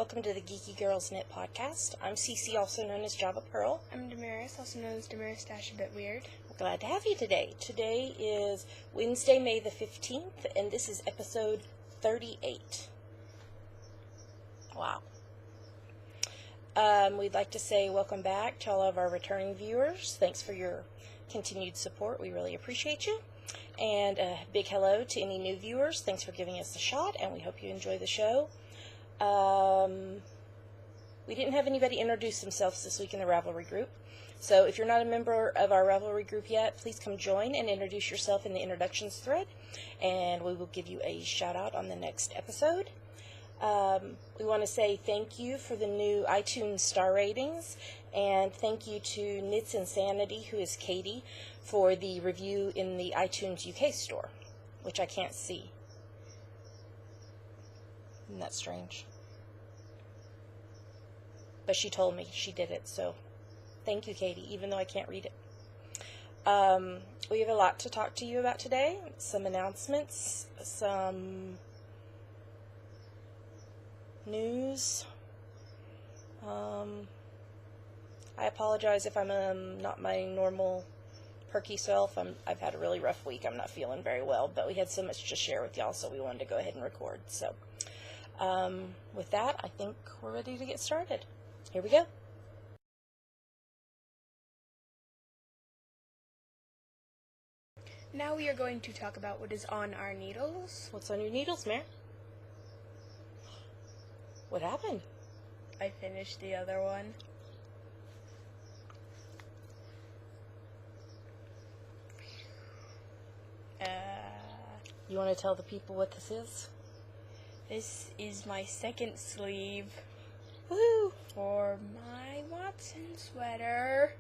welcome to the Geeky Girls Knit podcast. I'm Cece, also known as Java Pearl. I'm Damaris, also known as Damaris Dash a Bit Weird. We're glad to have you today. Today is Wednesday, May the 15th, and this is episode 38. Wow. We'd like to say welcome back to all of our returning viewers. Thanks for your continued support. We really appreciate you. And a big hello to any new viewers. Thanks for giving us a shot, and we hope you enjoy the show. We didn't have anybody introduce themselves this week in the Ravelry group. So if you're not a member of our Ravelry group yet, please come join and introduce yourself in the introductions thread, and we will give you a shout out on the next episode. We want to say thank you for the new iTunes star ratings, and thank you to Knits Insanity, who is Katie, for the review in the iTunes UK store, which I can't see. Isn't that strange? But she told me she did it, so thank you, Katie, even though I can't read it. We have a lot to talk to you about today. Some announcements, some news. I apologize if I'm not my normal perky self. I've had a really rough week. I'm not feeling very well, but we had so much to share with y'all, so we wanted to go ahead and record. So with that, I think we're ready to get started. Here we go. Now we are going to talk about what is on our needles. What's on your needles, Mare? What happened? I finished the other one. You want to tell the people what this is? This is my second sleeve. Woo! For my Watson sweater.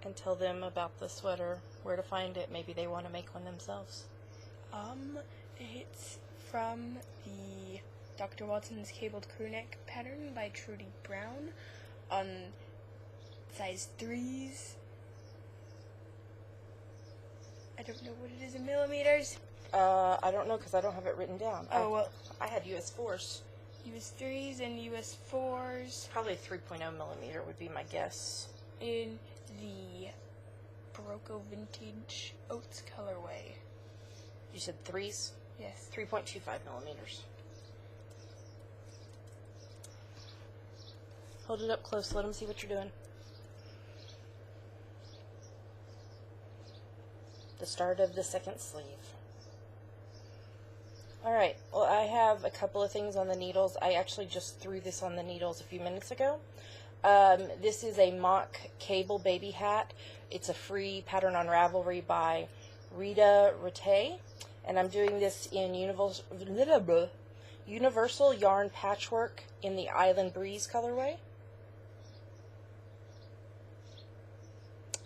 And tell them about the sweater, where to find it. Maybe they want to make one themselves. It's from the Dr. Watson's Cabled Crewneck pattern by Trudi Brown on size 3s. I don't know what it is in millimeters. I don't know because I don't have it written down. Well. I had US 4s. US 3s and US 4s. Probably 3.0 millimeter would be my guess. In the Berroco Vintage Oats colorway. You said 3s? Yes. 3.25 millimeters. Hold it up close. Let them see what you're doing. The start of the second sleeve. Alright, well, I have a couple of things on the needles. I actually just threw this on the needles a few minutes ago. This is a mock cable baby hat. It's a free pattern on Ravelry by Rheta, Rattay, and I'm doing this in Universal Yarn Patchwork in the Island Breeze colorway.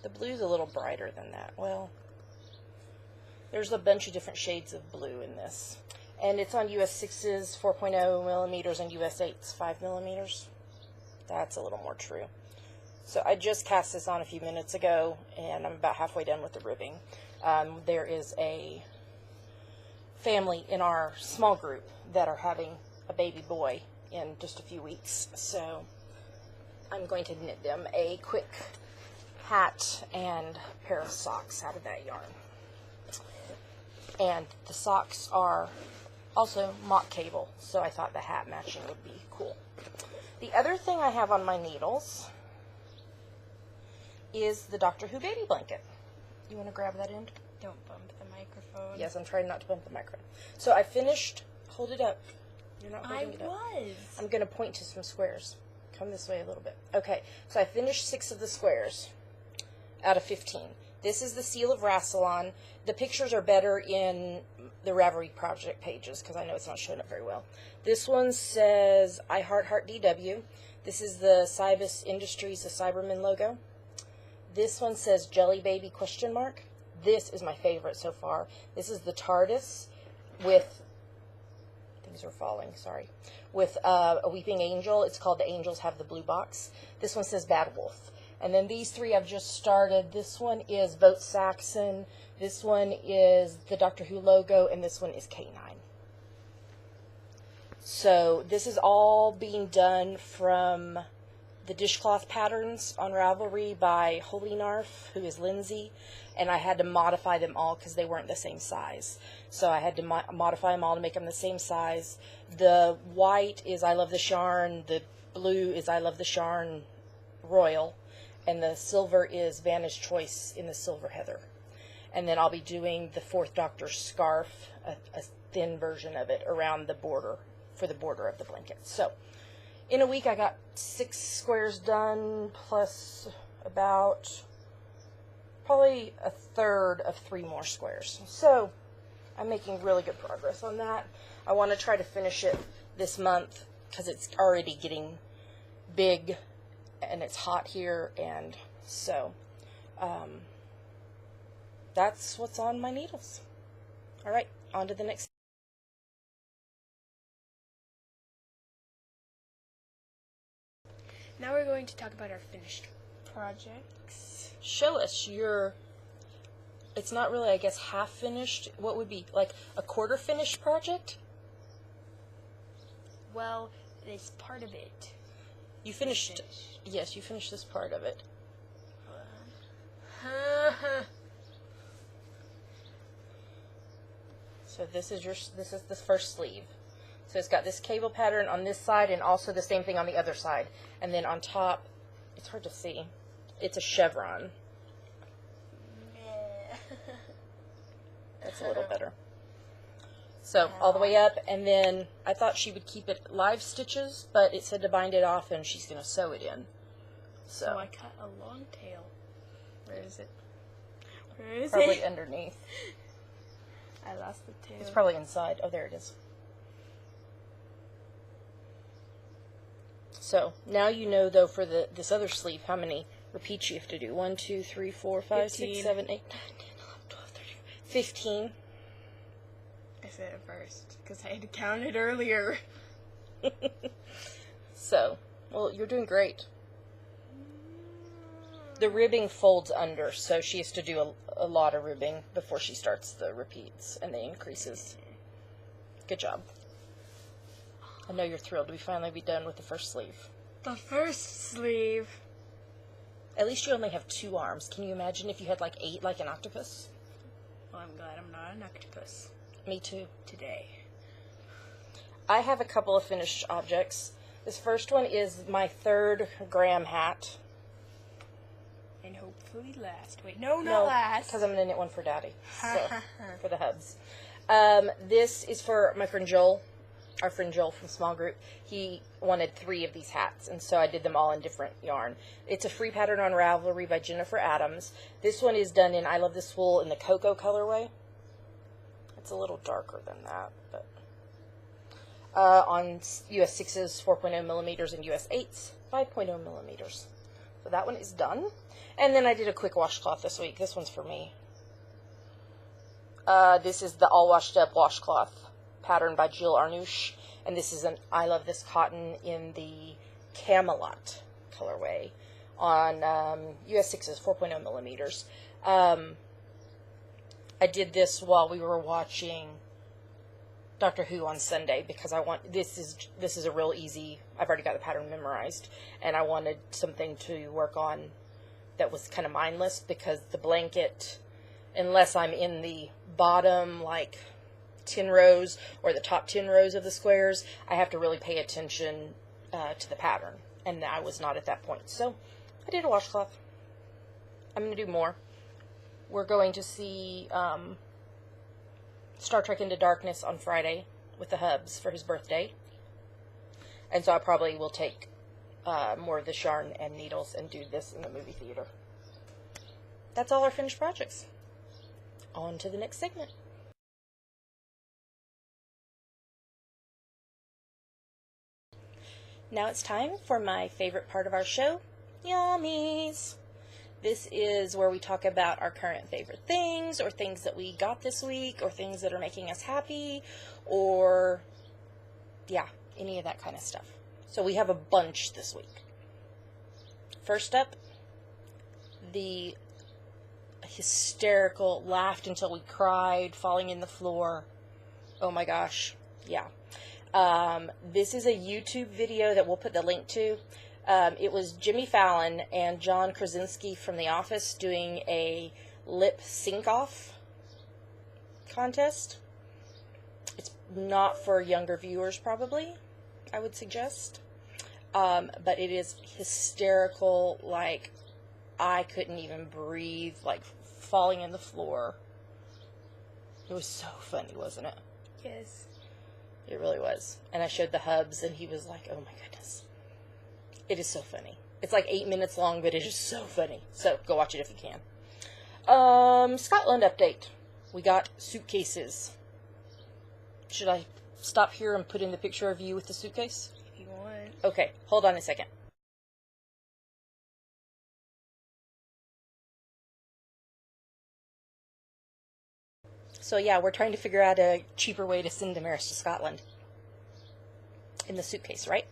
The blue's a little brighter than that. Well, there's a bunch of different shades of blue in this. And it's on US 6s, 4.0 millimeters, and US 8s, 5 millimeters. That's a little more true. So I just cast this on a few minutes ago, and I'm about halfway done with the ribbing. There is a family in our small group that are having a baby boy in just a few weeks. So I'm going to knit them a quick hat and pair of socks out of that yarn. And the socks are also mock cable, so I thought the hat matching would be cool. The other thing I have on my needles is the Doctor Who baby blanket. You want to grab that end? Don't bump the microphone. Yes, I'm trying not to bump the microphone. So I finished. Hold it up. You're not holding it up. I was. I'm going to point to some squares. Come this way a little bit. Okay, so I finished 6 of the squares out of 15. This is the Seal of Rassilon. The pictures are better in the Ravelry project pages because I know it's not showing up very well. This one says I Heart DW. This is the Cybus Industries, the Cyberman logo. This one says Jelly Baby ? This is my favorite so far. This is the TARDIS with, things are falling, sorry, with a weeping angel. It's called The Angels Have the Blue Box. This one says Bad Wolf. And then these three I've just started. This one is Vote Saxon. This one is the Doctor Who logo. And this one is K9. So this is all being done from the dishcloth patterns on Ravelry by Holy Narf, who is Lindsay, and I had to modify them all because they weren't the same size. So I had to modify them all to make them the same size. The white is I Love This Yarn, the blue is I Love This Yarn Royal, and the silver is Vantage Choice in the Silver Heather. And then I'll be doing the Fourth Doctor scarf, a thin version of it, around the border, for the border of the blanket. So in a week I got 6 squares done, plus about probably a third of 3 more squares. So I'm making really good progress on that. I want to try to finish it this month because it's already getting big and it's hot here, and so that's what's on my needles. All right, on to the next. Now we're going to talk about our finished projects. Show us your, it's not really, I guess, half finished. What would be, like, a quarter finished project? Well, it's part of it. You finished, yes, you finished this part of it. So this is the first sleeve. So it's got this cable pattern on this side and also the same thing on the other side. And then on top, it's hard to see, it's a chevron. That's a little better. So all the way up, and then I thought she would keep it live stitches, but it said to bind it off and she's going to sew it in. So I cut a long tail. Where is it? Where is probably it? Underneath. I lost the tail. It's probably inside. Oh, there it is. So now you know, though, for this other sleeve, how many repeats you have to do. 1, 2, 3, 4, 5, 6, 7, 8, 9, 10, 11, 12, 13, 15. I said it first because I had to count it earlier. So, well, you're doing great. The ribbing folds under, so she has to do a lot of ribbing before she starts the repeats and the increases. Good job. I know you're thrilled to finally be done with the first sleeve. The first sleeve. At least you only have 2 arms. Can you imagine if you had like 8 like an octopus? Well, I'm glad I'm not an octopus. Me too. Today. I have a couple of finished objects. This first one is my 3rd Graham hat. And hopefully last. Wait, no, not last. Because I'm going to knit one for Daddy. So, for the hubs. This is for my friend Joel. Our friend Joel from Small Group. He wanted 3 of these hats, and so I did them all in different yarn. It's a free pattern on Ravelry by Jennifer Adams. This one is done in I Love This Wool in the Cocoa colorway. It's a little darker than that, but on US 6s 4.0 millimeters and US 8s 5.0 millimeters. So that one is done. And then I did a quick washcloth this week. This one's for me. This is the All Washed Up washcloth pattern by Jill Arnouche, and this is an I Love This cotton in the Camelot colorway on US 6s 4.0 millimeters. I did this while we were watching Doctor Who on Sunday because I want this is a real easy. I've already got the pattern memorized, and I wanted something to work on that was kind of mindless because the blanket, unless I'm in the bottom like 10 rows or the top 10 rows of the squares, I have to really pay attention to the pattern, and I was not at that point. So I did a washcloth. I'm going to do more. We're going to see Star Trek Into Darkness on Friday with the hubs for his birthday, and so I probably will take more of this yarn and needles and do this in the movie theater. That's all our finished projects. On to the next segment. Now it's time for my favorite part of our show, Yummies. This is where we talk about our current favorite things, or things that we got this week, or things that are making us happy, or, yeah, any of that kind of stuff. So we have a bunch this week. First up, the hysterical, laughed until we cried, falling in the floor. Oh my gosh, yeah. This is a YouTube video that we'll put the link to. It was Jimmy Fallon and John Krasinski from The Office doing a lip sync-off contest. It's not for younger viewers, probably, I would suggest. But it is hysterical, like, I couldn't even breathe, like, falling in the floor. It was so funny, wasn't it? Yes. It really was. And I showed the hubs, and he was like, oh my goodness. It is so funny. It's like 8 minutes long, but it is so funny. So, go watch it if you can. Scotland update. We got suitcases. Should I stop here and put in the picture of you with the suitcase? If you want. Okay, hold on a second. So yeah, we're trying to figure out a cheaper way to send Damaris to Scotland. In the suitcase, right?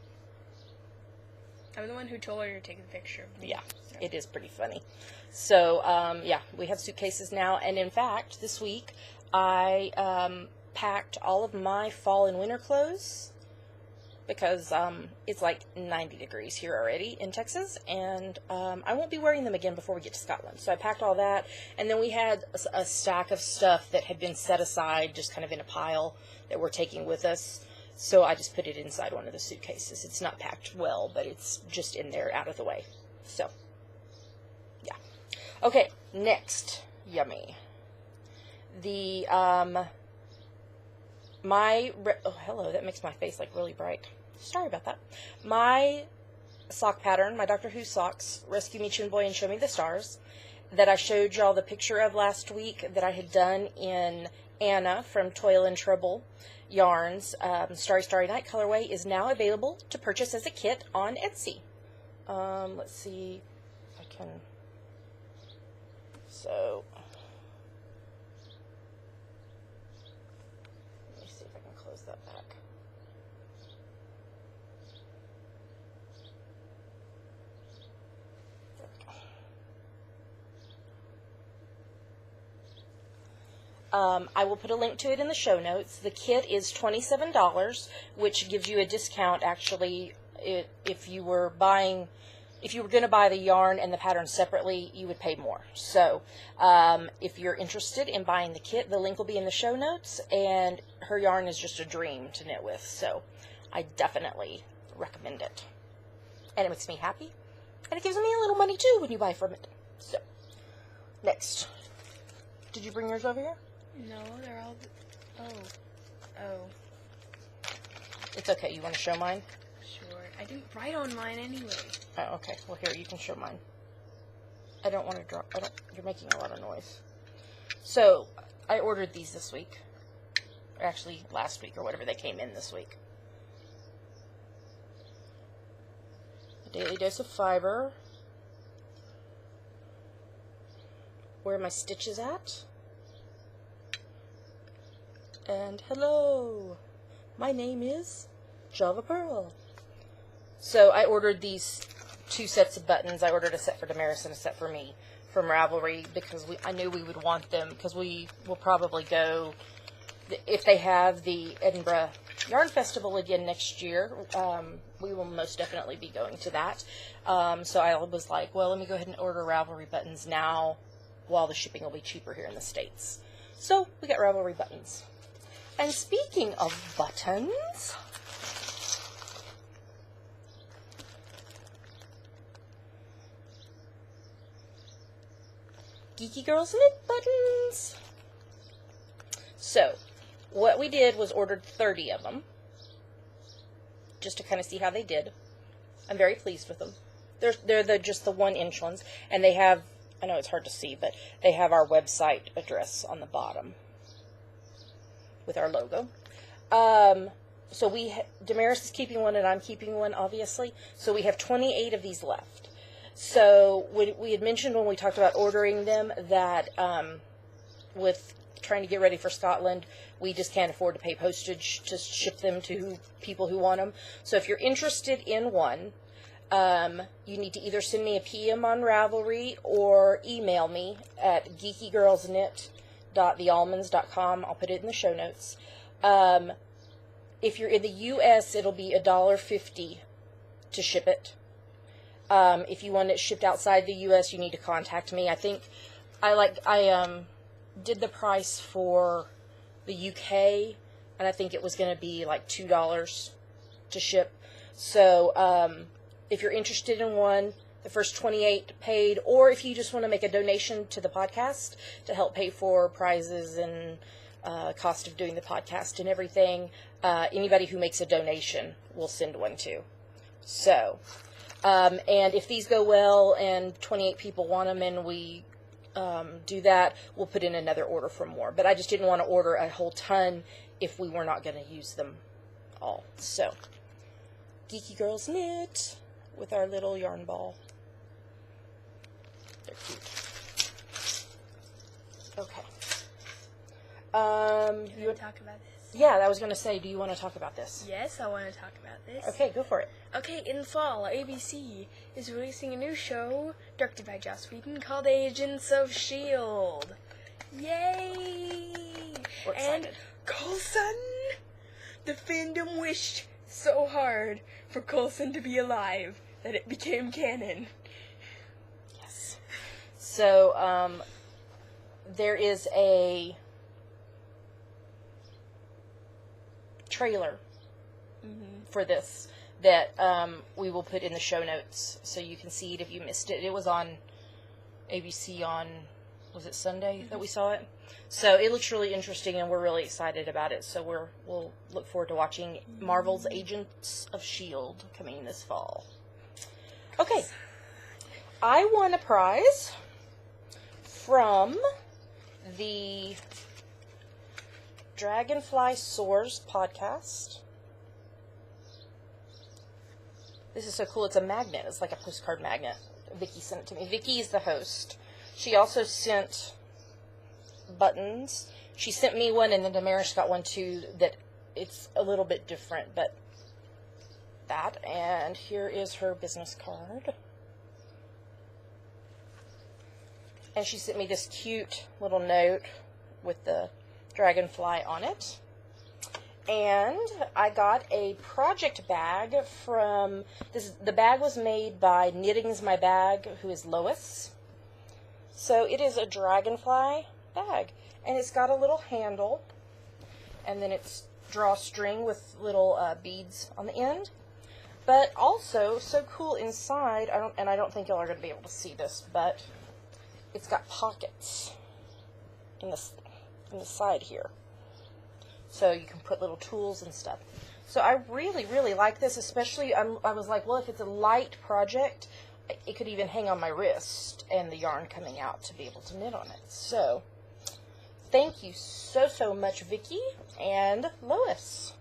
I'm the one who told her to take a picture of me. Yeah, so. it is pretty funny. So, yeah, we have suitcases now. And in fact, this week, I packed all of my fall and winter clothes because it's like 90 degrees here already in Texas, and I won't be wearing them again before we get to Scotland. So I packed all that, and then we had a stack of stuff that had been set aside just kind of in a pile that we're taking with us. So I just put it inside one of the suitcases. It's not packed well, but it's just in there out of the way. So, yeah. Okay, next. Yummy. The, oh, hello, that makes my face, like, really bright. Sorry about that. My sock pattern, my Doctor Who socks, Rescue Me, Chin Boy, and Show Me the Stars, that I showed y'all the picture of last week that I had done in Anna from Toil and Trouble Yarns, Starry Starry Night colorway, is now available to purchase as a kit on Etsy. Let's see if I can, so, let me see if I can close that back. I will put a link to it in the show notes. The kit is $27, which gives you a discount, actually, if you were going to buy the yarn and the pattern separately, you would pay more. So, if you're interested in buying the kit, the link will be in the show notes, and her yarn is just a dream to knit with, so I definitely recommend it. And it makes me happy, and it gives me a little money, too, when you buy from it. So, next. Did you bring yours over here? No, they're all... Oh. It's okay. You want to show mine? Sure. I didn't write on mine anyway. Oh, okay. Well, here, you can show mine. I don't want to draw... You're making a lot of noise. So, I ordered these this week. Or actually, last week, or whatever. They came in this week. A Daily Dose of Fiber. Where are my stitches at? And hello, my name is Java Pearl. So I ordered these 2 sets of buttons. I ordered a set for Damaris and a set for me from Ravelry because I knew we would want them because we will probably go, if they have the Edinburgh Yarn Festival again next year, we will most definitely be going to that. So I was like, well, let me go ahead and order Ravelry buttons now while the shipping will be cheaper here in the States. So we got Ravelry buttons. And speaking of buttons, Geeky Girls Knit buttons. So, what we did was ordered 30 of them, just to kind of see how they did. I'm very pleased with them. They're just the 1-inch ones, and they have, I know it's hard to see, but they have our website address on the bottom with our logo. So Damaris is keeping one and I'm keeping one, obviously. So we have 28 of these left. So we had mentioned when we talked about ordering them that with trying to get ready for Scotland, we just can't afford to pay postage to ship them to people who want them. So if you're interested in one, you need to either send me a PM on Ravelry or email me at geekygirlsknit.thealmonds.com. I'll put it in the show notes. if you're in the U.S., it'll be $1.50 to ship it. If you want it shipped outside the U.S., you need to contact me. I think I did the price for the UK, and I think it was going to be like $2 to ship. So if you're interested in one, the first 28 paid, or if you just want to make a donation to the podcast to help pay for prizes and cost of doing the podcast and everything, anybody who makes a donation will send one too. So, and if these go well and 28 people want them and we do that, we'll put in another order for more. But I just didn't want to order a whole ton if we were not going to use them all. So, Geeky Girls Knit with our little yarn ball. They're cute. Okay. You want to talk about this? Yeah, I was going to say, do you want to talk about this? Yes, I want to talk about this. Okay, go for it. Okay, in the fall, ABC is releasing a new show directed by Joss Whedon called Agents of S.H.I.E.L.D. Yay! We're excited. And Coulson! The fandom wished so hard for Coulson to be alive that it became canon. Yes. So, there is a trailer for this that we will put in the show notes so you can see it if you missed it. It was on ABC on, was it Sunday that we saw it? So it looks really interesting and we're really excited about it. So we'll look forward to watching Marvel's Agents of S.H.I.E.L.D. coming this fall. Okay. I won a prize from the Dragonfly Soars podcast. This is so cool. It's a magnet. It's like a postcard magnet. Vicky sent it to me. Vicky is the host. She also sent buttons. She sent me one, and then Damaris got one too that it's a little bit different, but that. And here is her business card. And she sent me this cute little note with the dragonfly on it. And I got a project bag from this. The bag was made by Knitting's My Bag, who is Lois. So it is a dragonfly bag, and it's got a little handle, and then it's drawstring with little beads on the end. But also, so cool inside. I don't think y'all are going to be able to see this, but it's got pockets in the side here. So you can put little tools and stuff. So I really, really like this, especially I was like, well, if it's a light project, it could even hang on my wrist and the yarn coming out to be able to knit on it. So thank you so, so much, Vicky and Lois,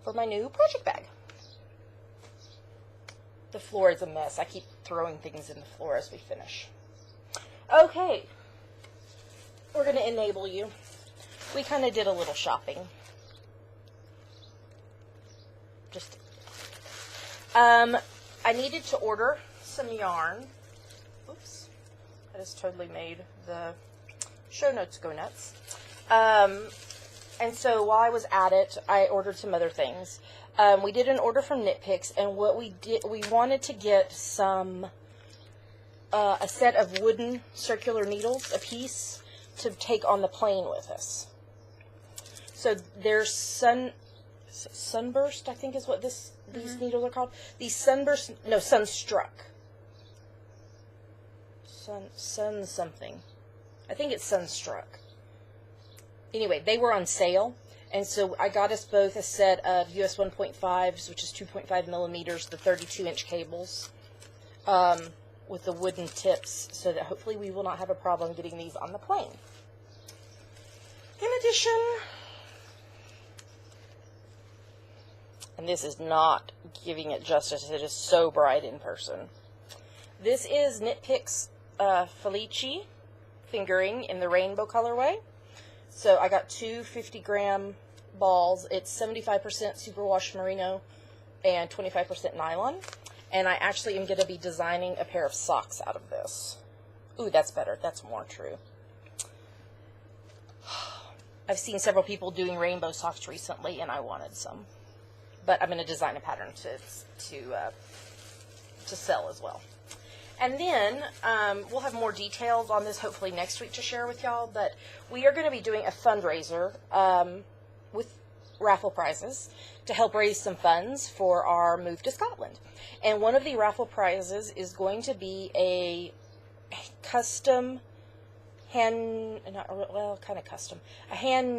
for my new project bag. The floor is a mess. I keep throwing things in the floor as we finish. Okay. We're going to enable you. We kind of did a little shopping. I needed to order some yarn. Oops. I just totally made the show notes go nuts. And so while I was at it, I ordered some other things. We did an order from Knit Picks, and what we did, we wanted to get some, a set of wooden circular needles, a piece, to take on the plane with us. So there's sunburst, I think is what these needles are called. These sunburst, no, sunstruck. Sun something. I think it's sunstruck. Anyway, they were on sale, and so I got us both a set of US 1.5s, which is 2.5 millimeters, the 32-inch cables, with the wooden tips, so that hopefully we will not have a problem getting these on the plane. In addition, and this is not giving it justice, it is so bright in person. This is Knit Picks Felici fingering in the rainbow colorway. So I got two 50-gram balls. It's 75% superwash merino and 25% nylon. And I actually am going to be designing a pair of socks out of this. Ooh, that's better. That's more true. I've seen several people doing rainbow socks recently, and I wanted some. But I'm going to design a pattern to sell as well. And then we'll have more details on this hopefully next week to share with y'all. But we are going to be doing a fundraiser with raffle prizes to help raise some funds for our move to Scotland. And one of the raffle prizes is going to be a custom hand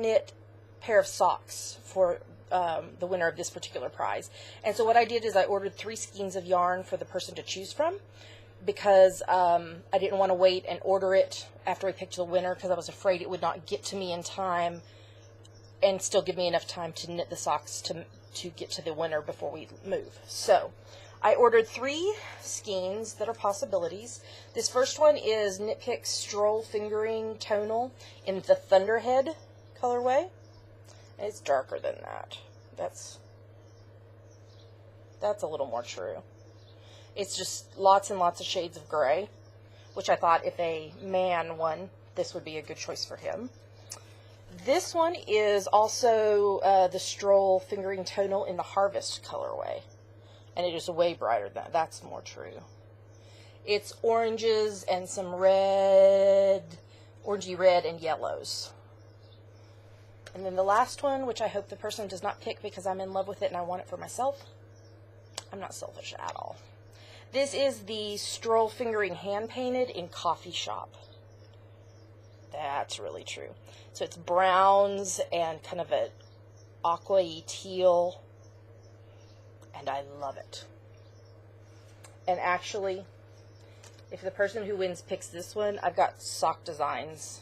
knit pair of socks for the winner of this particular prize. And so what I did is I ordered 3 skeins of yarn for the person to choose from, because I didn't want to wait and order it after we picked the winner, because I was afraid it would not get to me in time and still give me enough time to knit the socks to get to the winner before we move. So I ordered 3 skeins that are possibilities. This first one is Knit Pick Stroll Fingering Tonal in the Thunderhead colorway. It's darker than that. That's a little more true. It's just lots and lots of shades of gray, which I thought if a man won, this would be a good choice for him. This one is also the Stroll Fingering Tonal in the Harvest colorway, and it is way brighter than that. That's more true. It's oranges and some red, orangey red and yellows. And then the last one, which I hope the person does not pick because I'm in love with it and I want it for myself. I'm not selfish at all. This is the Stroll Fingering Hand Painted in Coffee Shop. That's really true. So it's browns and kind of an aqua-y teal. And I love it. And actually, if the person who wins picks this one, I've got sock designs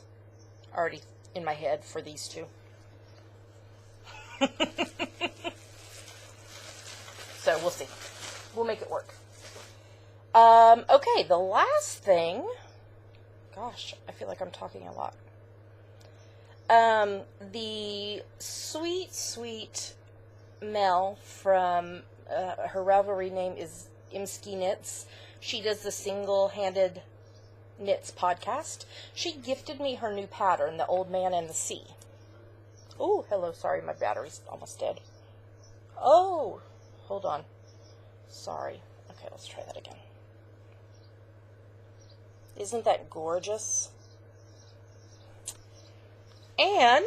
already in my head for these two. So we'll see. We'll make it work. Okay, the last thing. Gosh, I feel like I'm talking a lot. The sweet, sweet Mel from her Ravelry name is Imsky Knits. She does the Single-Handed Knits podcast. She gifted me her new pattern, The Old Man and the Sea. Oh, hello, sorry, my battery's almost dead. Oh, hold on. Sorry. Okay, let's try that again. Isn't that gorgeous? And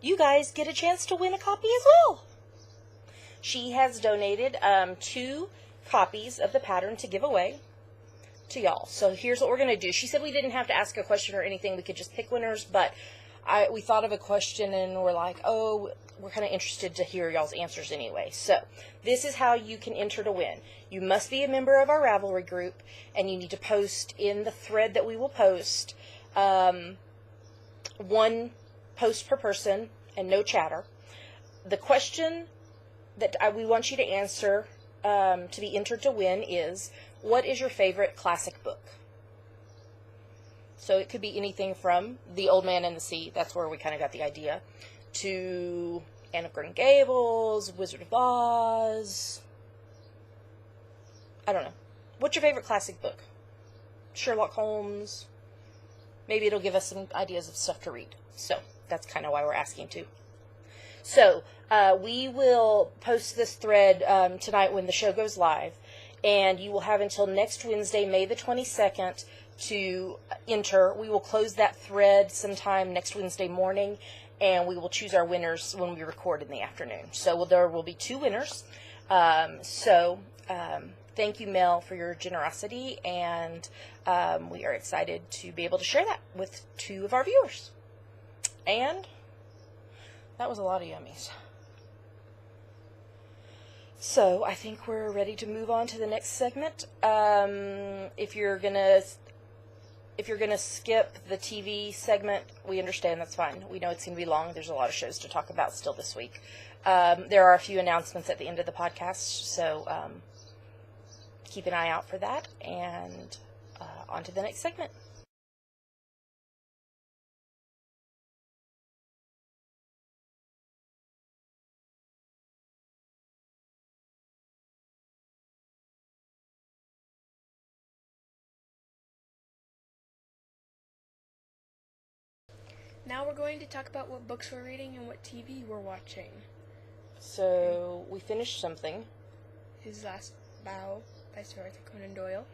you guys get a chance to win a copy as well. She has donated 2 copies of the pattern to give away to y'all. So here's what we're going to do. She said we didn't have to ask a question or anything. We could just pick winners, but we thought of a question and we're like, oh, we're kind of interested to hear y'all's answers anyway. So this is how you can enter to win. You must be a member of our Ravelry group, and you need to post in the thread that we will post 1 post per person and no chatter. The question that we want you to answer to be entered to win is, what is your favorite classic book? So it could be anything from The Old Man and the Sea, that's where we kind of got the idea, to Anne of Green Gables, Wizard of Oz. I don't know. What's your favorite classic book? Sherlock Holmes. Maybe it'll give us some ideas of stuff to read. So that's kind of why we're asking too. So we will post this thread tonight when the show goes live, and you will have until next Wednesday, May the 22nd, to enter. We will close that thread sometime next Wednesday morning, and we will choose our winners when we record in the afternoon. So there will be 2 winners. Thank you, Mel, for your generosity, and we are excited to be able to share that with 2 of our viewers. And that was a lot of yummies. So I think we're ready to move on to the next segment. If you're gonna skip the TV segment, we understand, that's fine. We know it's going to be long. There's a lot of shows to talk about still this week. There are a few announcements at the end of the podcast, so keep an eye out for that, and on to the next segment. now we're going to talk about what books we're reading and what TV we're watching. So, we finished something. His Last Bow by Sir Arthur Conan Doyle.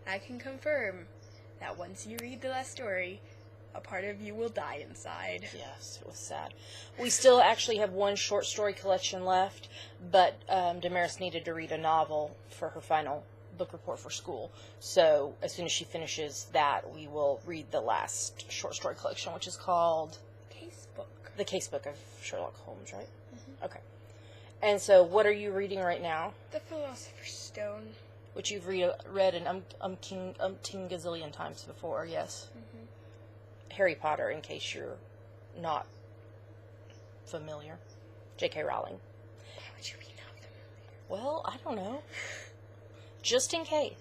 I can confirm that once you read the last story, a part of you will die inside. Yes, it was sad. We still actually have one short story collection left, but Damaris needed to read a novel for her final book report for school. So as soon as she finishes that, we will read the last short story collection, which is called Casebook. The Casebook of Sherlock Holmes, right? Mm-hmm. Okay. And so what are you reading right now? The Philosopher's Stone. Which you've read an umpteen gazillion times before, yes. Mm-hmm. Harry Potter, in case you're not familiar. J.K. Rowling. Why would you be not familiar? Well, I don't know. Just in case.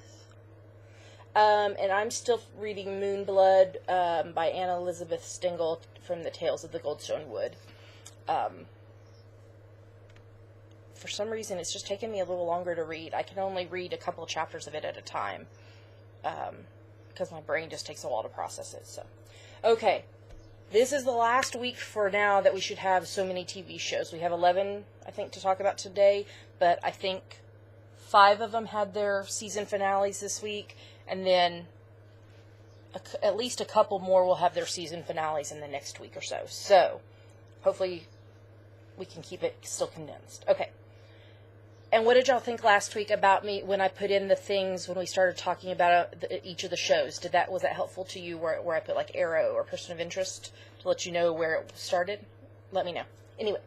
And I'm still reading Moonblood by Anna Elizabeth Stengel from the Tales of the Goldstone Wood. For some reason, it's just taken me a little longer to read. I can only read a couple of chapters of it at a time. Because my brain just takes a while to process it. So, okay. This is the last week for now that we should have so many TV shows. We have 11, I think, to talk about today. But I think 5 of them had their season finales this week. And then at least a couple more will have their season finales in the next week or so. So, hopefully we can keep it still condensed. Okay. And what did y'all think last week about me when I put in the things when we started talking about each of the shows? Was that helpful to you where I put like Arrow or Person of Interest to let you know where it started? Let me know. Anyway.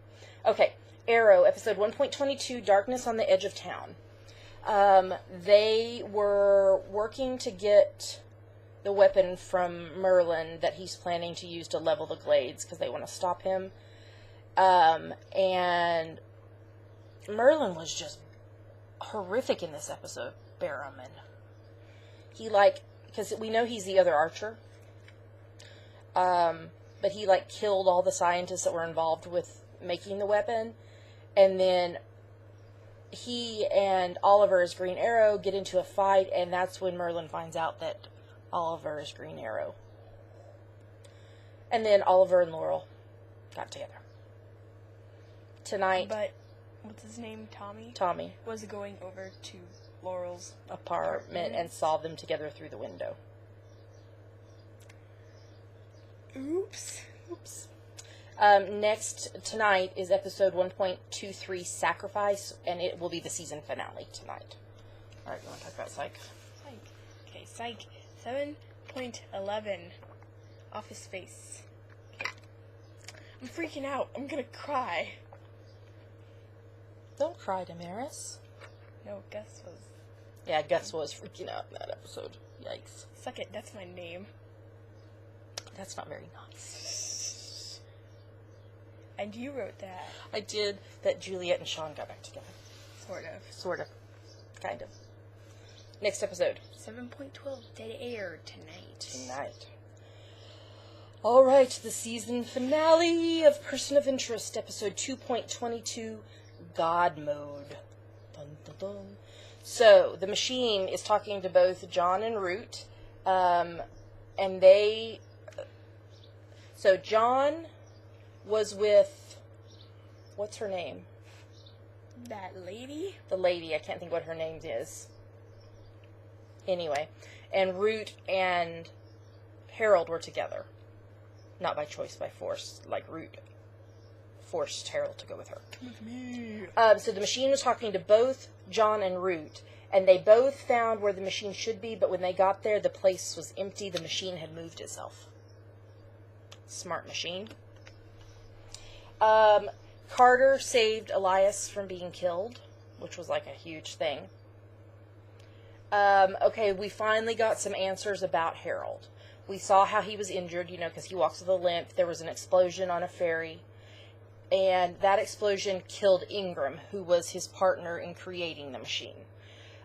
Okay. Arrow, episode 1.22, Darkness on the Edge of Town. They were working to get the weapon from Merlin that he's planning to use to level the Glades because they want to stop him. And Merlin was just horrific in this episode, Berroco. He, because we know he's the other archer, but he, killed all the scientists that were involved with making the weapon, and then he and Oliver as Green Arrow get into a fight, and that's when Merlin finds out that Oliver is Green Arrow. And then Oliver and Laurel got together. Tonight... But... what's his name? Tommy. Was going over to Laurel's apartment and saw them together through the window. Oops. Next, tonight, is episode 1.23, Sacrifice, and it will be the season finale tonight. Alright, you want to talk about Psych? Okay, Psych 7.11, Office Space. Okay. I'm freaking out. I'm gonna cry. Don't cry, Damaris. No, Gus was... Yeah, Gus was freaking out in that episode. Yikes. Suck it, that's my name. That's not very nice. And you wrote that. I did. That Juliet and Sean got back together. Sort of. Kind of. Next episode. 7.12, dead air tonight. Alright, the season finale of Person of Interest, episode 2.22, God Mode. Dun, dun, dun. So, the machine is talking to both John and Root, and they... So, John was with... What's her name? That lady? The lady, I can't think what her name is. Anyway, and Root and Harold were together. Not by choice, by force, like Root forced Harold to go with her. With me. So the machine was talking to both John and Root, and they both found where the machine should be, but when they got there, the place was empty. The machine had moved itself. Smart machine. Carter saved Elias from being killed, which was like a huge thing. Okay, we finally got some answers about Harold. We saw how he was injured, because he walks with a limp. There was an explosion on a ferry. And that explosion killed Ingram, who was his partner in creating the machine.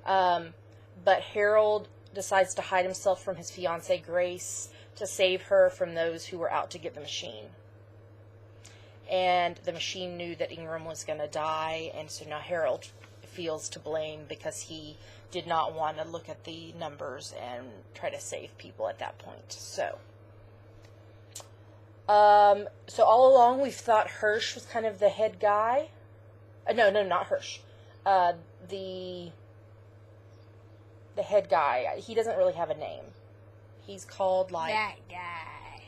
But Harold decides to hide himself from his fiancée, Grace, to save her from those who were out to get the machine. And the machine knew that Ingram was going to die, and so now Harold feels to blame because he did not want to look at the numbers and try to save people at that point. So, So all along we've thought Hirsch was kind of the head guy. No, not Hirsch. The head guy. He doesn't really have a name. He's called like... That guy.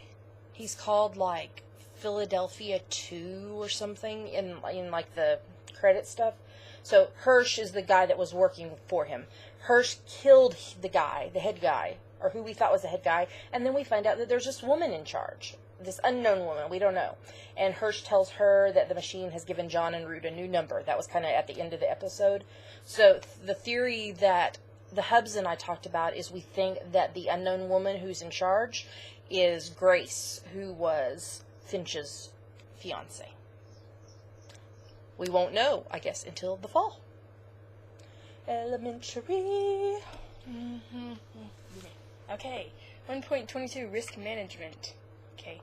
He's called like Philadelphia 2 or something in like the credit stuff. So Hirsch is the guy that was working for him. Hirsch killed the guy, the head guy, or who we thought was the head guy, and then we find out that there's this woman in charge. This unknown woman, we don't know. And Hirsch tells her that the machine has given John and Root a new number. That was kind of at the end of the episode. So the theory that the Hubs and I talked about is we think that the unknown woman who's in charge is Grace, who was Finch's fiancée. We won't know, I guess, until the fall. Elementary. Okay, 1.22, risk management. Okay,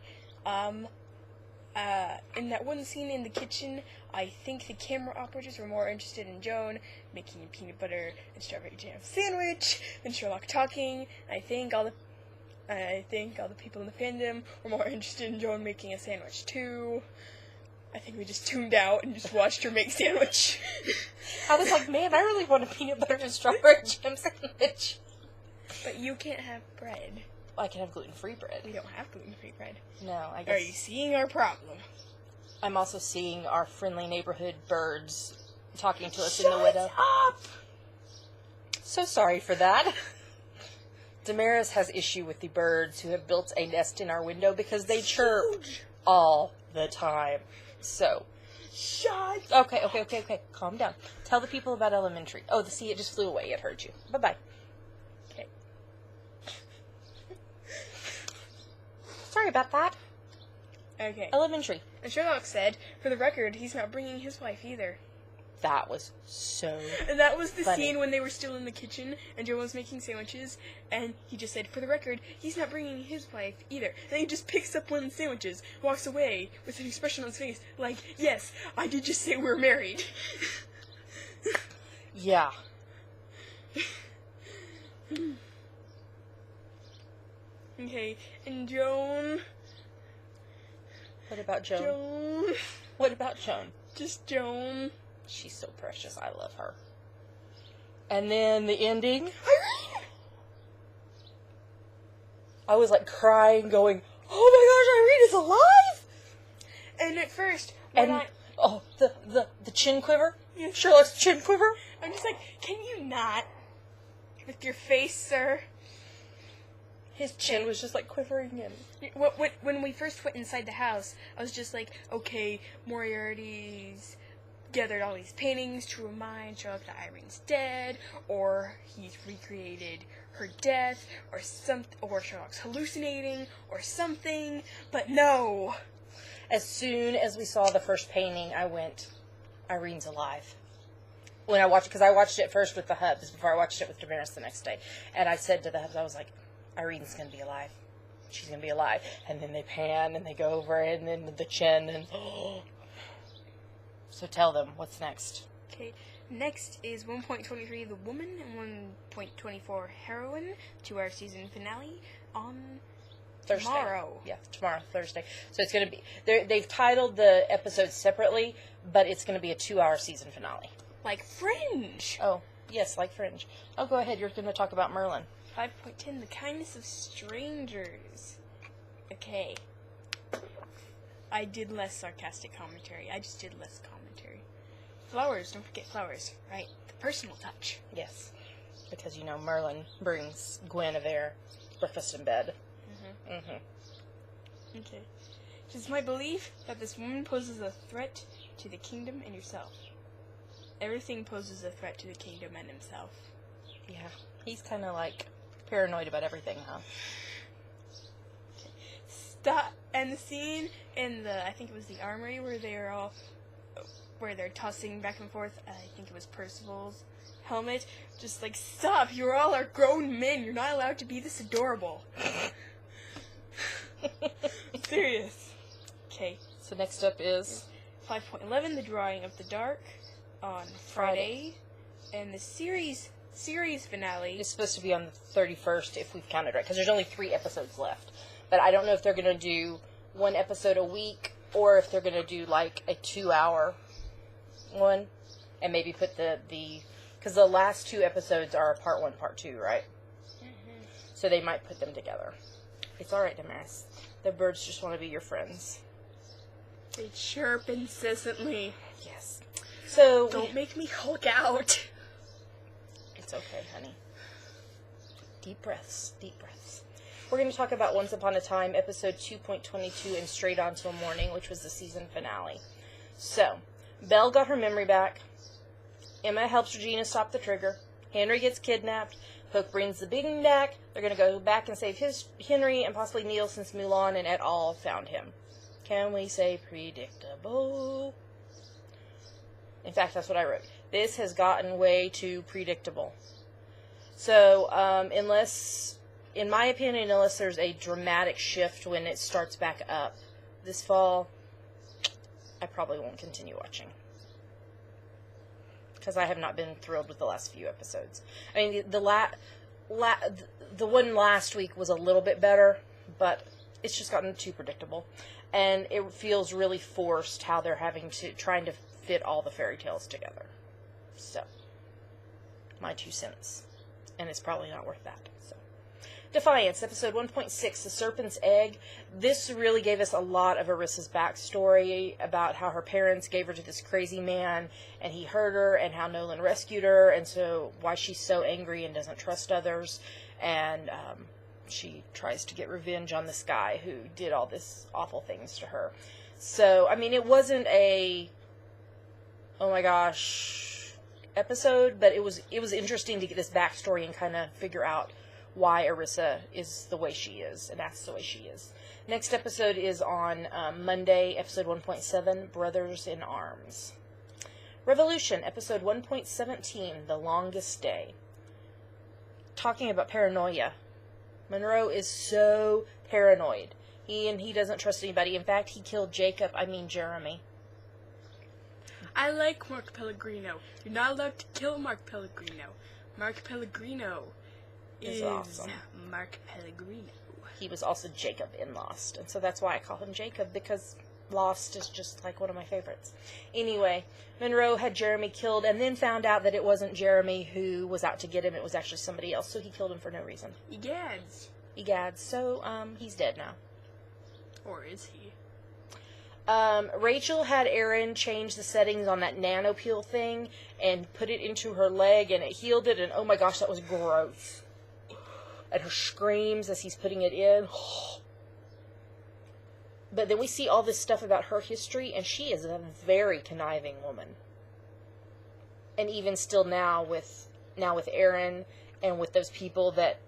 in that one scene in the kitchen, I think the camera operators were more interested in Joan making a peanut butter and strawberry jam sandwich than Sherlock talking. I think all the people in the fandom were more interested in Joan making a sandwich too. I think we just tuned out and just watched her make sandwich. I was like, man, I really want a peanut butter and strawberry jam sandwich. But you can't have bread. I can have gluten-free bread. We don't have gluten-free bread. No, I guess. Are you seeing our problem? I'm also seeing our friendly neighborhood birds talking to us in the window. Up! So sorry for that. Damaris has issue with the birds who have built a nest in our window because they chirp all the time. So. Shut Okay. Calm down. Tell the people about elementary. Oh, it just flew away. It heard you. Bye-bye. Okay. Sorry about that. Okay. Elementary. And Sherlock said, for the record, he's not bringing his wife either. That was so And that was the funny. scene when they were still in the kitchen and Joan was making sandwiches, and he just said, for the record, he's not bringing his wife either. And he just picks up one of the sandwiches, walks away with an expression on his face like, yes, I did just say we're married. Yeah. Okay, and Joan... What about Joan? Joan... What about Joan? Just Joan. She's so precious. I love her. And then the ending. Irene! I was like crying, going, "Oh my gosh, Irene is alive!" And at first, the chin quiver. Yeah. Sherlock's chin quiver. I'm just like, can you not? With your face, sir. His chin was just like quivering and. When we first went inside the house, I was just like, okay, Moriarty's gathered all these paintings to remind Sherlock that Irene's dead, or he's recreated her death, or Sherlock's hallucinating, or something, but no. As soon as we saw the first painting, I went, Irene's alive. When I watched it, because I watched it first with the Hubs before I watched it with Damaris the next day, and I said to the Hubs, I was like, Irene's going to be alive. She's going to be alive. And then they pan, and they go over it, and then the chin, and... So tell them, what's next? Okay, next is 1.23 The Woman and 1.24 Heroine, 2-hour season finale on Thursday. Tomorrow. Yeah, tomorrow, Thursday. So it's going to be... They've titled the episodes separately, but it's going to be a 2-hour season finale. Like Fringe! Oh, yes, like Fringe. Oh, go ahead. You're going to talk about Merlin. 5.10 The Kindness of Strangers. Okay. I did less sarcastic commentary. I just did less commentary. Flowers. Don't forget flowers. Right. The personal touch. Yes. Because, Merlin brings Guinevere breakfast in bed. Okay. It is my belief that this woman poses a threat to the kingdom and yourself. Everything poses a threat to the kingdom and himself. Yeah. He's kind of like paranoid about everything, huh? Stop. And the scene in I think it was the armory where they're tossing back and forth. I think it was Percival's helmet. Just like, stop! You all are grown men. You're not allowed to be this adorable. Serious. Okay. So next up is 5.11, The Drawing of the Dark on Friday. And the series finale. It's supposed to be on the 31st if we've counted right, because there's only 3 episodes left. But I don't know if they're going to do one episode a week, or if they're going to do like a 2-hour one, and maybe put because the last 2 episodes are part 1, part 2, right? Mm-hmm. So they might put them together. It's alright, Damaris. The birds just want to be your friends. They chirp incessantly. Yes. So don't make me Hulk out. It's okay, honey. Deep breaths. Deep breaths. We're going to talk about Once Upon a Time, episode 2.22, and Straight On Till Morning, which was the season finale. So, Belle got her memory back. Emma helps Regina stop the trigger. Henry gets kidnapped. Hook brings the being back. They're going to go back and save Henry and possibly Neil, since Mulan and et al. Found him. Can we say predictable? In fact, that's what I wrote. This has gotten way too predictable. So, in my opinion, unless there's a dramatic shift when it starts back up this fall, I probably won't continue watching. Because I have not been thrilled with the last few episodes. I mean, the one last week was a little bit better, but it's just gotten too predictable. And it feels really forced how they're trying to fit all the fairy tales together. So, my 2 cents. And it's probably not worth that. So, Defiance, episode 1.6, The Serpent's Egg. This really gave us a lot of Arissa's backstory about how her parents gave her to this crazy man, and he hurt her, and how Nolan rescued her, and so why she's so angry and doesn't trust others, and she tries to get revenge on this guy who did all this awful things to her. So, I mean, it wasn't a, oh my gosh, episode, but it was interesting to get this backstory and kind of figure out why Arissa is the way she is, and acts the way she is. Next episode is on Monday, episode 1.7, Brothers in Arms. Revolution, episode 1.17, The Longest Day. Talking about paranoia. Monroe is so paranoid. He doesn't trust anybody. In fact, he killed Jeremy. I like Mark Pellegrino. You're not allowed to kill Mark Pellegrino. Mark Pellegrino is awesome. Mark Pellegrino. He was also Jacob in Lost, and so that's why I call him Jacob, because Lost is just like one of my favorites. Anyway, Monroe had Jeremy killed, and then found out that it wasn't Jeremy who was out to get him, it was actually somebody else, so he killed him for no reason. Egads. So, he's dead now. Or is he? Rachel had Aaron change the settings on that nano peel thing and put it into her leg, and it healed it, and oh my gosh, that was gross. And her screams as he's putting it in. But then we see all this stuff about her history, and she is a very conniving woman. And even still now with Aaron and with those people that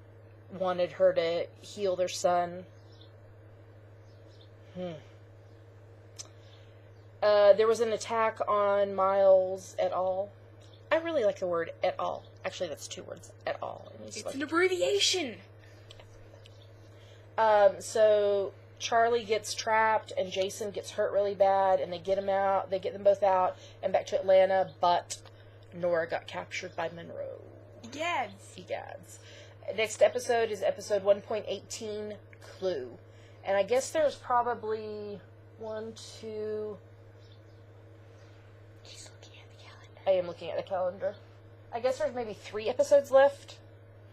wanted her to heal their son. There was an attack on Miles et al. I really like the word et al. Actually, that's 2 words. Et al. It's an abbreviation. So Charlie gets trapped and Jason gets hurt really bad, and they get him out. They get them both out and back to Atlanta, but Nora got captured by Monroe. Egads. Next episode is episode 1.18, Clue. And I guess there's probably 1, 2... She's looking at the calendar. I am looking at the calendar. I guess there's maybe 3 episodes left,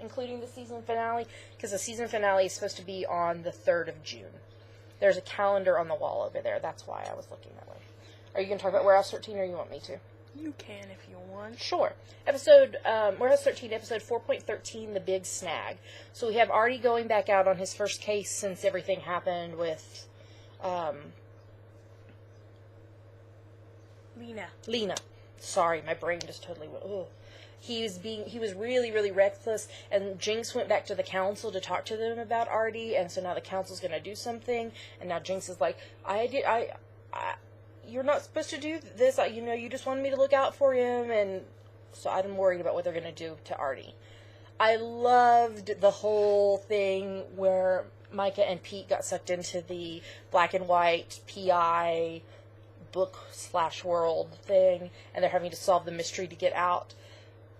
including the season finale, because the season finale is supposed to be on the 3rd of June. There's a calendar on the wall over there. That's why I was looking that way. Are you going to talk about Warehouse 13, or you want me to? You can if you want. Sure. Warehouse 13, episode 4.13, The Big Snag. So we have Artie going back out on his first case since everything happened with Lena. Sorry, my brain just totally went, ugh. He was really, really reckless, and Jinx went back to the council to talk to them about Artie, and so now the council's going to do something, and now Jinx is like, you're not supposed to do this, you just wanted me to look out for him, and so I'm worried about what they're going to do to Artie. I loved the whole thing where Micah and Pete got sucked into the black and white PI book/world thing, and they're having to solve the mystery to get out.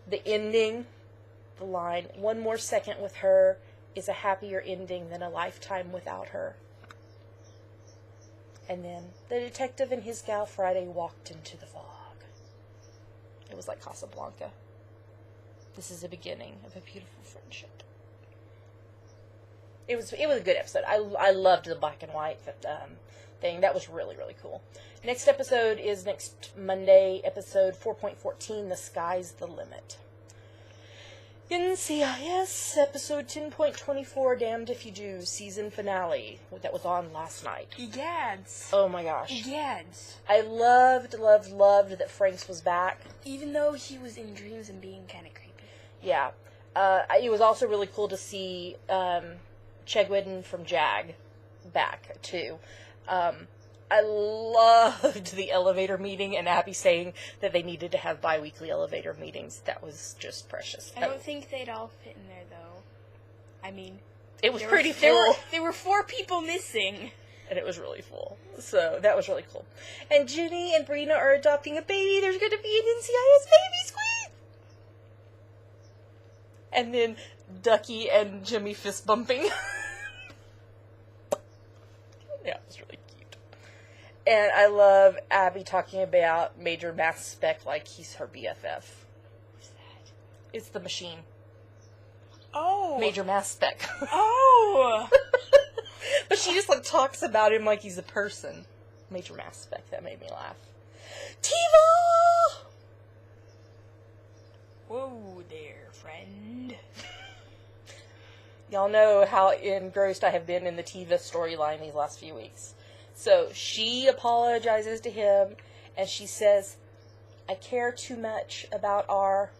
The ending, the line, 1 more second with her is a happier ending than a lifetime without her. And then the detective and his gal Friday walked into the fog. It was like Casablanca. This is the beginning of a beautiful friendship. It was a good episode. I loved the black and white thing. That was really, really cool. Next episode is next Monday, episode 4.14, The Sky's the Limit. NCIS, episode 10.24, Damned If You Do, season finale, that was on last night. Egads. Oh my gosh. Egads. I loved that Franks was back. Even though he was in dreams and being kind of creepy. Yeah. It was also really cool to see Chegwin from Jag back, too. I loved the elevator meeting and Abby saying that they needed to have bi-weekly elevator meetings. That was just precious. I don't think they'd all fit in there, though. I mean... It was pretty full. There were 4 people missing. And it was really full. So, that was really cool. And Ginny and Brina are adopting a baby. There's going to be an NCIS baby squeak! And then Ducky and Jimmy fist bumping. Yeah, it was really cute. And I love Abby talking about Major Mass Spec like he's her BFF. What's that? It's the machine. Oh! Major Mass Spec. Oh! But she just, like, talks about him like he's a person. Major Mass Spec. That made me laugh. Tiva! Whoa there, friend. Y'all know how engrossed I have been in the Tiva storyline these last few weeks. So, she apologizes to him, and she says, I care too much about our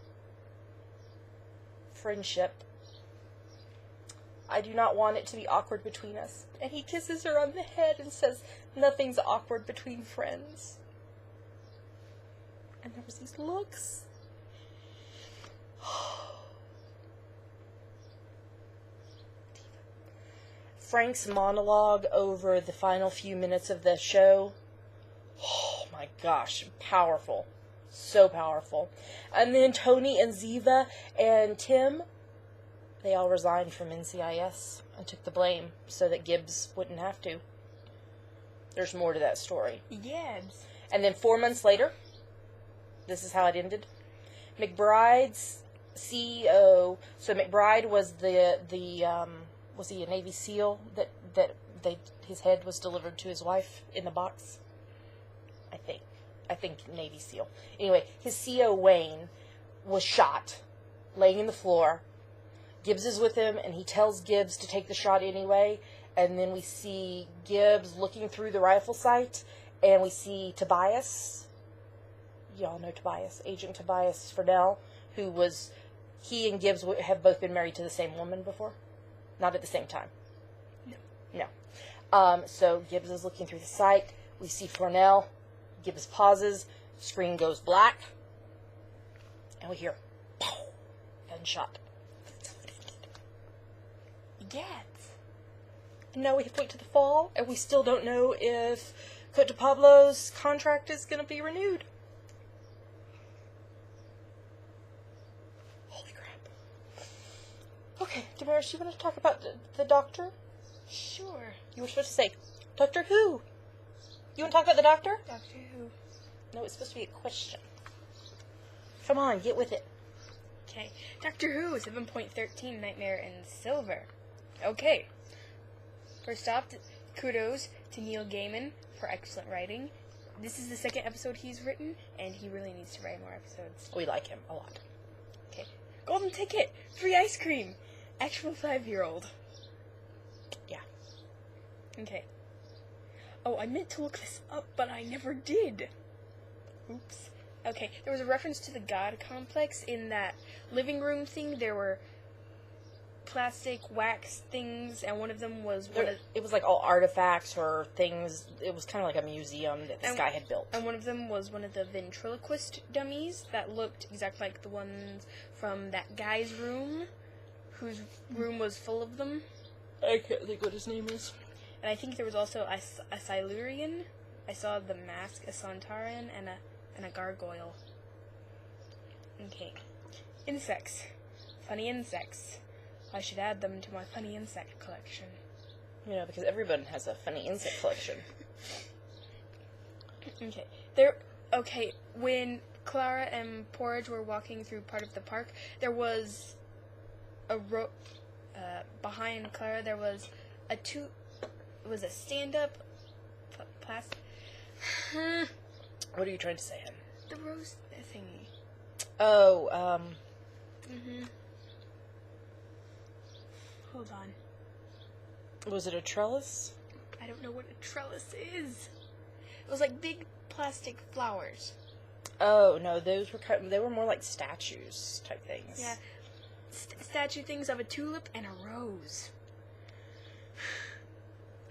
friendship. I do not want it to be awkward between us. And he kisses her on the head and says, nothing's awkward between friends. And there was these looks. Frank's monologue over the final few minutes of the show. Oh my gosh, powerful. So powerful. And then Tony and Ziva and Tim, they all resigned from NCIS and took the blame so that Gibbs wouldn't have to. There's more to that story. Yes. And then 4 months later, this is how it ended. McBride's CEO, so McBride was was he a Navy SEAL that his head was delivered to his wife in the box? I think Navy SEAL. Anyway, his CO Wayne was shot, laying in the floor. Gibbs is with him, and he tells Gibbs to take the shot anyway. And then we see Gibbs looking through the rifle sight, and we see Tobias. Y'all know Tobias, Agent Tobias Fresnel, he and Gibbs have both been married to the same woman before. Not at the same time. No. So Gibbs is looking through the sight. We see Fresnel. Gibbs pauses. Screen goes black. And we hear, pow, gunshot. Yes. And now we have to wait to the fall, and we still don't know if Cote de Pablo's contract is going to be renewed. Holy crap. Okay, Damaris, you want to talk about the doctor? Sure. You were supposed to say, Doctor Who? You want to talk about the doctor? Doctor Who. No, it's supposed to be a question. Come on, get with it. Okay. Doctor Who, 7.13, Nightmare in Silver. Okay. First off, kudos to Neil Gaiman for excellent writing. This is the 2nd episode he's written, and he really needs to write more episodes. We like him a lot. Okay. Golden ticket! Free ice cream! Actual 5-year-old. Yeah. Okay. Oh, I meant to look this up, but I never did. Oops. Okay, there was a reference to the God complex in that living room thing. There were plastic wax things, and one of them was it was like all artifacts or things. It was kind of like a museum that this guy had built. And one of them was one of the ventriloquist dummies that looked exactly like the ones from that guy's room, whose room was full of them. I can't think what his name is. And I think there was also a Silurian. I saw the mask, a Santaran, and a gargoyle. Okay. Insects. Funny insects. I should add them to my funny insect collection. You know, because everyone has a funny insect collection. Okay. When Clara and Porridge were walking through part of the park, there was a behind Clara there was a stand-up plastic. What are you trying to say, Hen? The rose thingy. Oh, Hold on. Was it a trellis? I don't know what a trellis is. It was like big plastic flowers. Oh, no, they were more like statues type things. Yeah. Statue things of a tulip and a rose.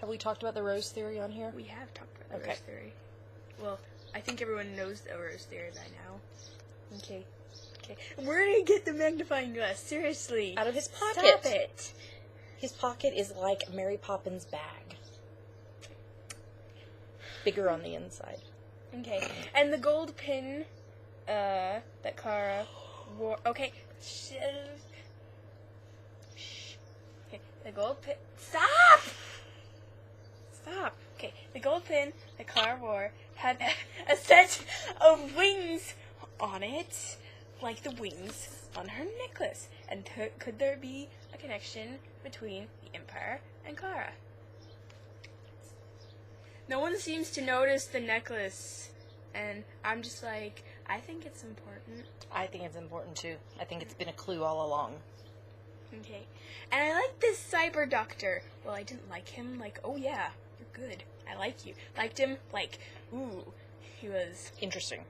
Have we talked about the rose theory on here? We have talked about the rose theory. Well, I think everyone knows the rose theory by now. Okay. Where did he get the magnifying glass? Seriously. Out of his pocket. Stop it. His pocket is like Mary Poppins' bag. Bigger on the inside. Okay. And the gold pin that Clara wore. Okay. Okay. The gold pin. Stop! Okay. The gold pin that Clara wore had a set of wings on it, like the wings on her necklace. And could there be a connection between the Empire and Clara? No one seems to notice the necklace, and I'm just like, I think it's important. I think it's important too. I think it's been a clue all along. Okay. And I like this cyber doctor. Well, I didn't like him, like, oh yeah, you're good. I like you. Liked him, like, ooh, he was... Interesting.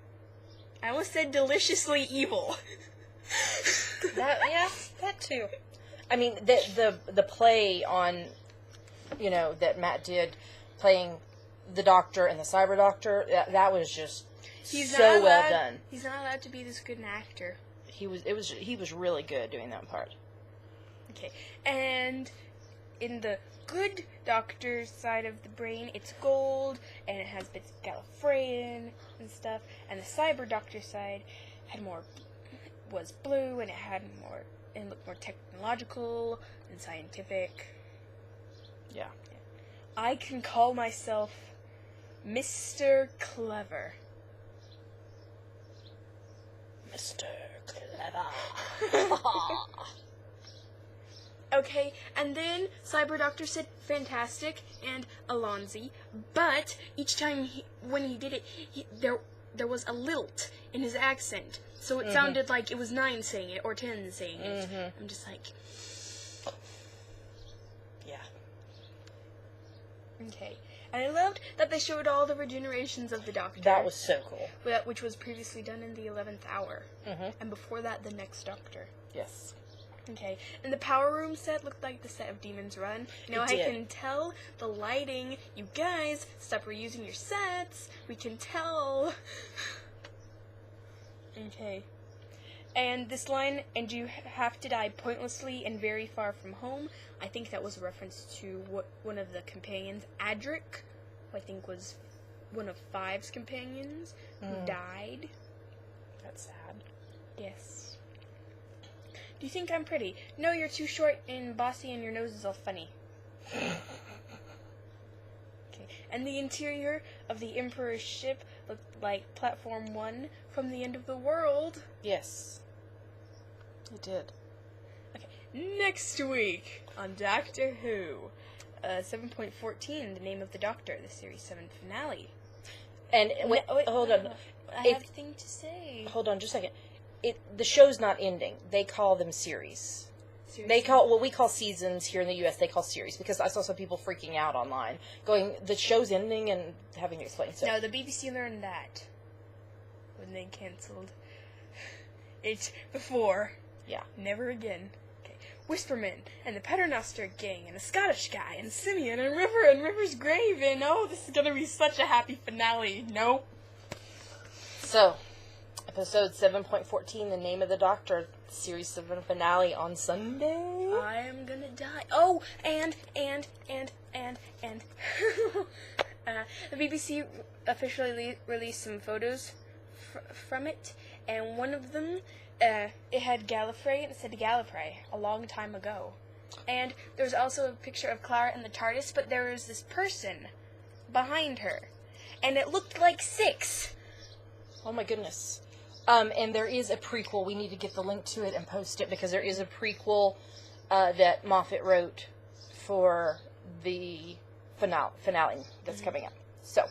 I almost said deliciously evil. That too. I mean, the play on, that Matt did, playing the Doctor and the Cyber Doctor, that was just so well done. He's not allowed to be this good an actor. He was really good doing that part. Okay, and in the good Doctor's side of the brain, it's gold, and it has bits of Gallifreyan and stuff, and the Cyber Doctor side was blue, and it looked more technological and scientific. Yeah. I can call myself Mr. Clever. Mr. Clever. Okay, and then Cyber Doctor said fantastic and Alonzi, but each time when he did it, there was a lilt in his accent, so it sounded like it was 9 saying it or 10 saying it. I'm just like, yeah. Okay, and I loved that they showed all the regenerations of the Doctor. That was so cool. Which was previously done in the 11th hour, and before that, the next Doctor. Yes. Okay, and the Power Room set looked like the set of Demon's Run. Now I can tell the lighting. You guys, stop reusing your sets. We can tell. Okay. And this line, and you have to die pointlessly and very far from home, I think that was a reference to one of the companions, Adric, who I think was one of Five's companions, who died. That's sad. Yes. Do you think I'm pretty? No, you're too short and bossy and your nose is all funny. Okay. And the interior of the Emperor's ship looked like Platform 1 from the End of the World. Yes. It did. Okay. Next week on Doctor Who, 7.14, The Name of the Doctor, the Series 7 finale. And wait, hold on. I have a thing to say. Hold on just a second. The show's not ending. They call them series. Seriously? What we call seasons here in the U.S., they call series, because I saw some people freaking out online, going, the show's ending, and having to explain. So. No, the BBC learned that when they cancelled it before. Yeah. Never again. Okay. Whisperman, and the Paternoster gang, and the Scottish guy, and Simeon, and River, and River's grave, and oh, this is gonna be such a happy finale. Nope. So, episode 7.14, The Name of the Doctor, Series 7 finale on Sunday. I am gonna die. Oh, and the BBC officially released some photos from it, and one of them, it had Gallifrey, and it said Gallifrey, a long time ago. And there was also a picture of Clara in the TARDIS, but there was this person behind her. and it looked like 6. Oh my goodness. And there is a prequel. We need to get the link to it and post it, because there is a prequel that Moffat wrote for the finale that's coming up. So,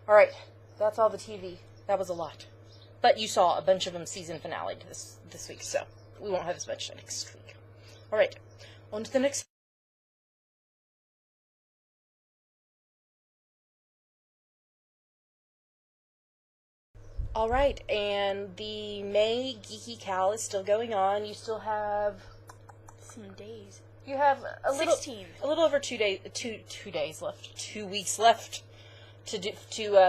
all right, that's all the TV. That was a lot. But you saw a bunch of them season finale this week, so we won't have as much next week. All right, on to the next. All right, and the May Geeky Cal is still going on. You still have Some days. You have a 16. little over 2 days, 2 days left, 2 weeks left to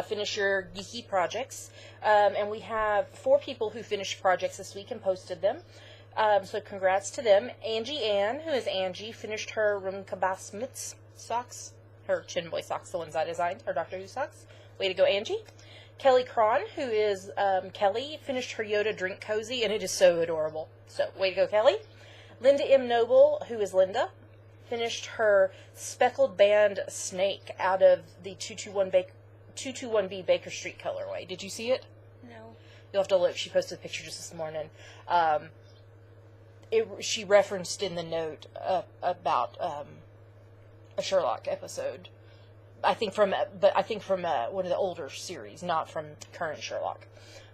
finish your geeky projects. And we have 4 people who finished projects this week and posted them. So congrats to them. Angie Ann, who is Angie, finished her Rumkabasmits socks, her Chin Boy socks, the ones I designed, her Doctor Who socks. Way to go, Angie. Kelly Cron, who is Kelly, finished her Yoda drink cozy, and it is so adorable. So, way to go, Kelly. Linda M. Noble, who is Linda, finished her speckled band snake out of the 221B Baker Street colorway. Did you see it? No. You'll have to look. She posted a picture just this morning. She referenced in the note about a Sherlock episode. I think from one of the older series, not from current Sherlock.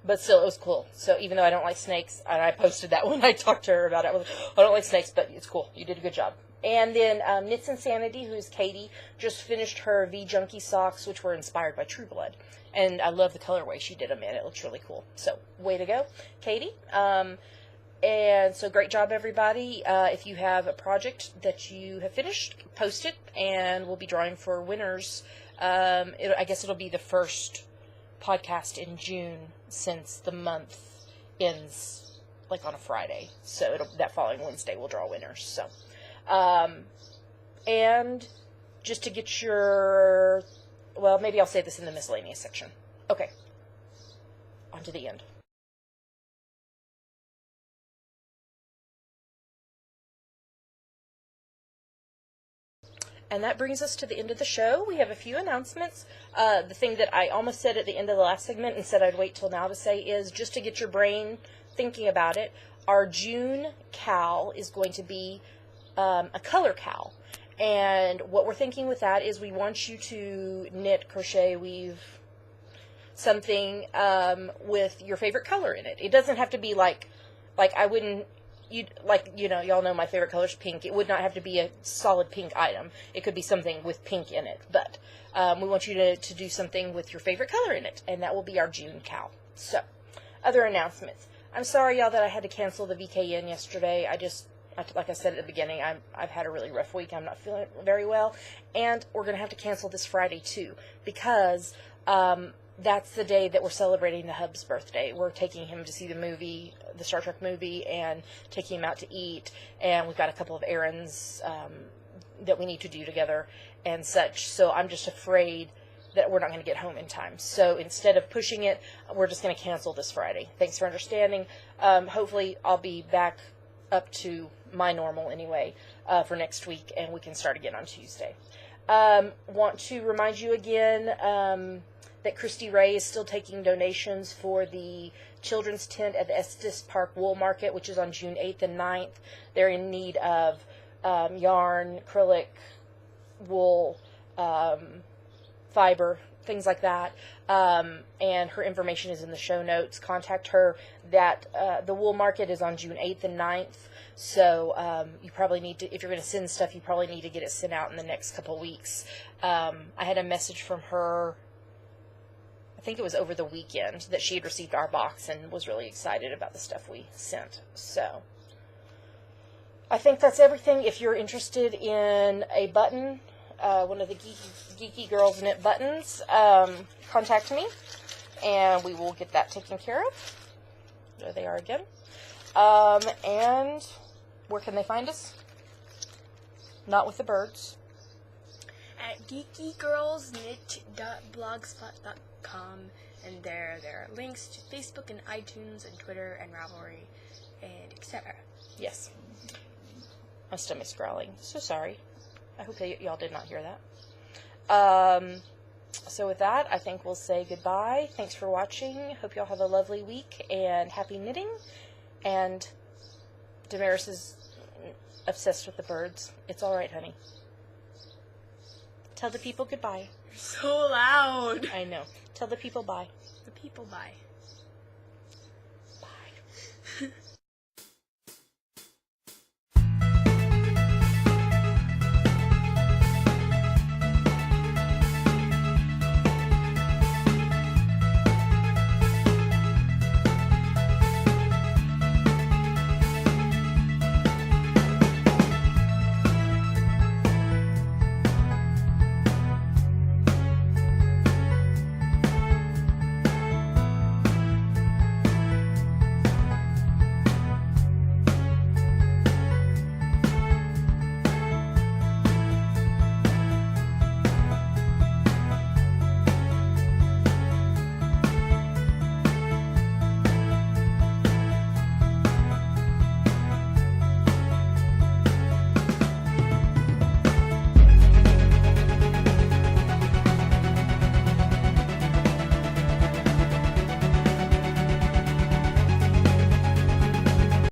But still, it was cool. So even though I don't like snakes, and I posted that when I talked to her about it, I don't like snakes, but it's cool. You did a good job. And then Knits Insanity, who's Katie, just finished her V-Junkie socks, which were inspired by True Blood. And I love the colorway she did them in. It looks really cool. So, way to go, Katie. And so, great job, everybody. If you have a project that you have finished, post it, and we'll be drawing for winners. I guess it'll be the first podcast in June, since the month ends like on a Friday. So that following Wednesday we'll draw winners. So, and just to get maybe I'll say this in the miscellaneous section. Okay, on to the end. And that brings us to the end of the show. We have a few announcements. The thing that I almost said at the end of the last segment and said I'd wait till now to say is, just to get your brain thinking about it, our June cowl is going to be a color cowl. And what we're thinking with that is we want you to knit, crochet, weave something with your favorite color in it. It doesn't have to be like I wouldn't... y'all know my favorite color is pink. It would not have to be a solid pink item. It could be something with pink in it. But we want you to do something with your favorite color in it. And that will be our June cowl. So, other announcements. I'm sorry, y'all, that I had to cancel the VKN yesterday. Like I said at the beginning, I've had a really rough week. I'm not feeling very well. And we're going to have to cancel this Friday, too. Because... that's the day that we're celebrating the hub's birthday. We're taking him to see the movie, the Star Trek movie, and taking him out to eat. And we've got a couple of errands that we need to do together and such. So I'm just afraid that we're not going to get home in time. So instead of pushing it, we're just going to cancel this Friday. Thanks for understanding. Hopefully I'll be back up to my normal anyway for next week, and we can start again on Tuesday. Want to remind you again... that Christy Ray is still taking donations for the children's tent at the Estes Park Wool Market, which is on June 8th and 9th. They're in need of yarn, acrylic, wool, fiber, things like that. And her information is in the show notes. Contact her. The wool market is on June 8th and 9th. So you probably need to, if you're going to send stuff, you probably need to get it sent out in the next couple weeks. I had a message from her, I think it was over the weekend, that she had received our box and was really excited about the stuff we sent. So, I think that's everything. If you're interested in a button, one of the geeky girls knit buttons, contact me, and we will get that taken care of. There they are again. And where can they find us? Not with the birds. At geekygirlsknit.blogspot.com, and there are links to Facebook and iTunes and Twitter and Ravelry and etc. Yes. My stomach's growling. So sorry. I hope that y'all did not hear that. So with that, I think we'll say goodbye. Thanks for watching. Hope y'all have a lovely week and happy knitting. And Damaris is obsessed with the birds. It's all right, honey. Tell the people goodbye. You're so loud. I know. Tell the people bye. The people bye. Bye.